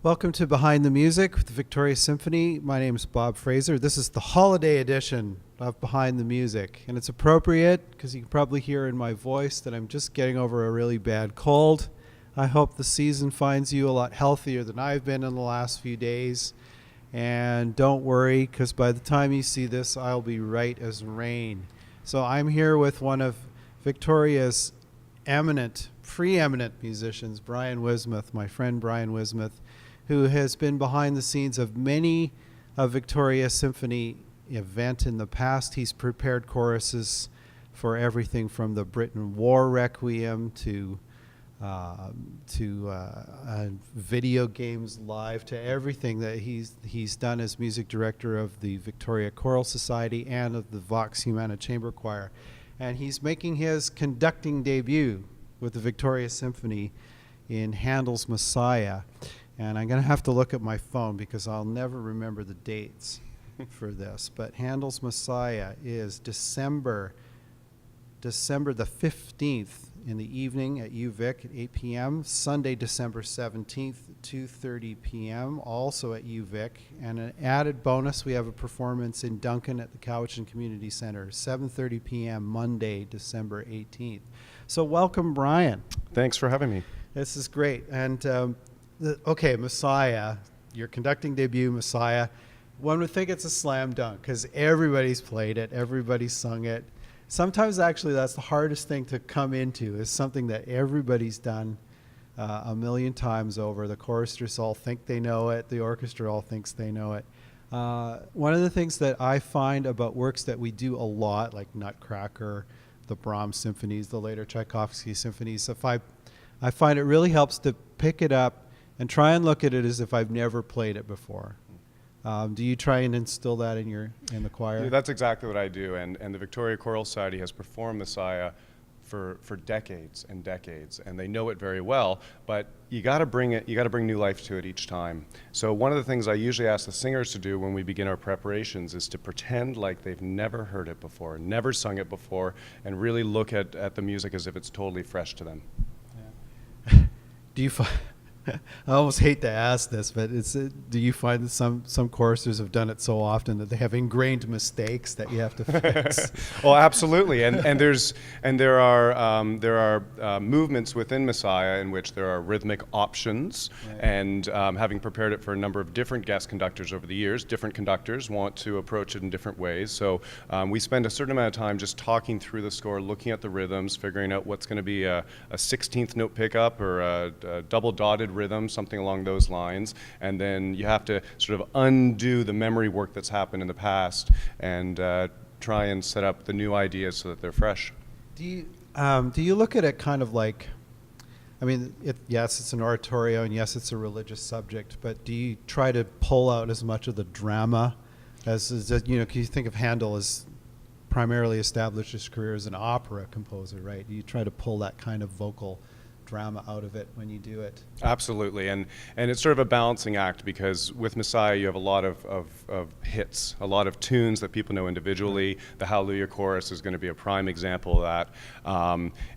Welcome to Behind the Music with the Victoria Symphony. My name is Bob Fraser. This is the holiday edition of Behind the Music, and it's appropriate because you can probably hear in my voice that I'm just getting over a really bad cold. I hope the season finds you a lot healthier than I've been in the last few days. And don't worry, because by the time you see this, I'll be right as rain. So I'm here with one of Victoria's preeminent musicians, Brian Wismath, my friend Brian Wismath, who has been behind the scenes of many of Victoria Symphony event in the past. He's prepared choruses for everything from the Britain War Requiem to video games live, to everything that he's done as music director of the Victoria Choral Society and of the Vox Humana Chamber Choir. And he's making his conducting debut with the Victoria Symphony in Handels Messiah. And I'm going to have to look at my phone because I'll never remember the dates for this. But Handels Messiah is December the 15th in the evening at UVic at 8 p.m. Sunday, December 17th at 2:30 p.m. also at UVic. And an added bonus, we have a performance in Duncan at the Cowichan Community Center, 7:30 p.m. Monday, December 18th. So welcome, Brian. Thanks for having me. This is great. And okay, Messiah, your conducting debut, Messiah. One would think it's a slam dunk because everybody's played it, everybody's sung it. Sometimes actually that's the hardest thing to come into, is something that everybody's done a million times over. The choristers all think they know it, the orchestra all thinks they know it. One of the things that I find about works that we do a lot, like Nutcracker, the Brahms symphonies, the later Tchaikovsky symphonies, I find it really helps to pick it up and try and look at it as if I've never played it before. Do you try and instill that in the choir? Yeah, that's exactly what I do, and the Victoria Choral Society has performed Messiah for decades and decades, and they know it very well. But you got to bring new life to it each time. So one of the things I usually ask the singers to do when we begin our preparations is to pretend like they've never heard it before, never sung it before, and really look at the music as if it's totally fresh to them. Yeah. Do you find? I almost hate to ask this, but do you find that some choristers have done it so often that they have ingrained mistakes that you have to fix? Well, absolutely, and there are movements within Messiah in which there are rhythmic options, right. And having prepared it for a number of different guest conductors over the years, different conductors want to approach it in different ways. So we spend a certain amount of time just talking through the score, looking at the rhythms, figuring out what's going to be a 16th note pickup or a double dotted rhythm, something along those lines, and then you have to sort of undo the memory work that's happened in the past and try and set up the new ideas so that they're fresh. Do you look at it kind of like, I mean, yes, it's an oratorio, and yes, it's a religious subject, but do you try to pull out as much of the drama as you think of Handel as primarily established his career as an opera composer, right? Do you try to pull that kind of vocal drama out of it when you do it? Absolutely, and it's sort of a balancing act, because with Messiah you have a lot of hits, a lot of tunes that people know individually. The Hallelujah Chorus is going to be a prime example of that.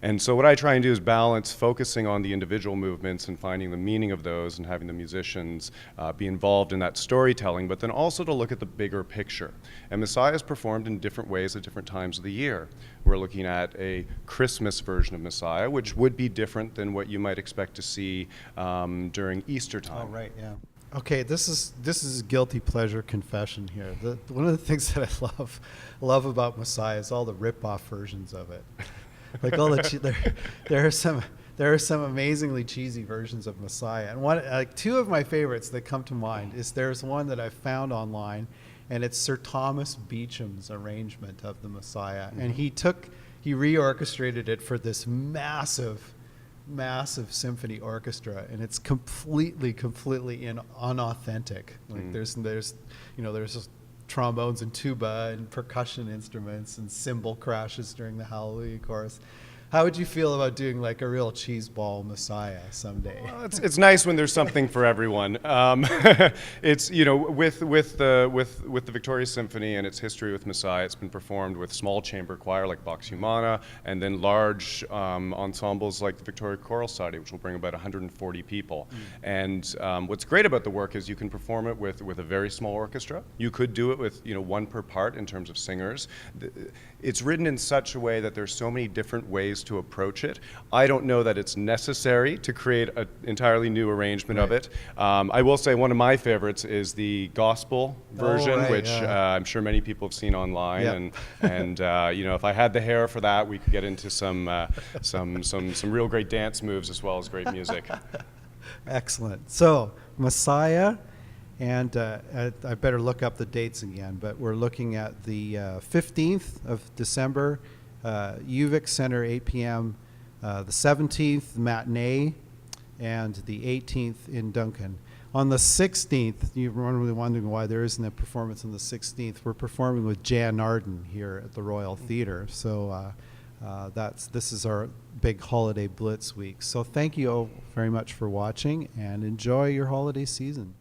And so what I try and do is balance focusing on the individual movements and finding the meaning of those and having the musicians be involved in that storytelling, but then also to look at the bigger picture. And Messiah is performed in different ways at different times of the year. We're looking at a Christmas version of Messiah, which would be different than what you might expect to see during Easter time. Oh, right, yeah. Okay, this is guilty pleasure confession here. One of the things that I love about Messiah is all the rip-off versions of it. Like all there are some amazingly cheesy versions of Messiah, and two of my favorites that come to mind is there's one that I found online, and it's Sir Thomas Beecham's arrangement of the Messiah, mm-hmm. And he reorchestrated it for this massive symphony orchestra, and it's completely unauthentic. Like there's just trombones and tuba and percussion instruments and cymbal crashes during the Hallelujah chorus. How would you feel about doing like a real Cheeseball Messiah someday? Well, it's nice when there's something for everyone. It's, you know, with the Victoria Symphony and its history with Messiah, it's been performed with small chamber choir like Vox Humana, and then large ensembles like the Victoria Choral Society, which will bring about 140 people. And what's great about the work is you can perform it with a very small orchestra. You could do it with, you know, one per part in terms of singers. It's written in such a way that there's so many different ways to approach it. I don't know that it's necessary to create an entirely new arrangement of it. I will say one of my favorites is the gospel version, which I'm sure many people have seen online. And you know, if I had the hair for that, we could get into some real great dance moves as well as great music. Excellent. So Messiah, and I better look up the dates again, but we're looking at the 15th of December, UVic Center, 8 p.m., the 17th, matinee, and the 18th in Duncan. On the 16th, you're probably wondering why there isn't a performance on the 16th. We're performing with Jan Arden here at the Royal Theatre. So this is our big holiday blitz week. So thank you all very much for watching, and enjoy your holiday season.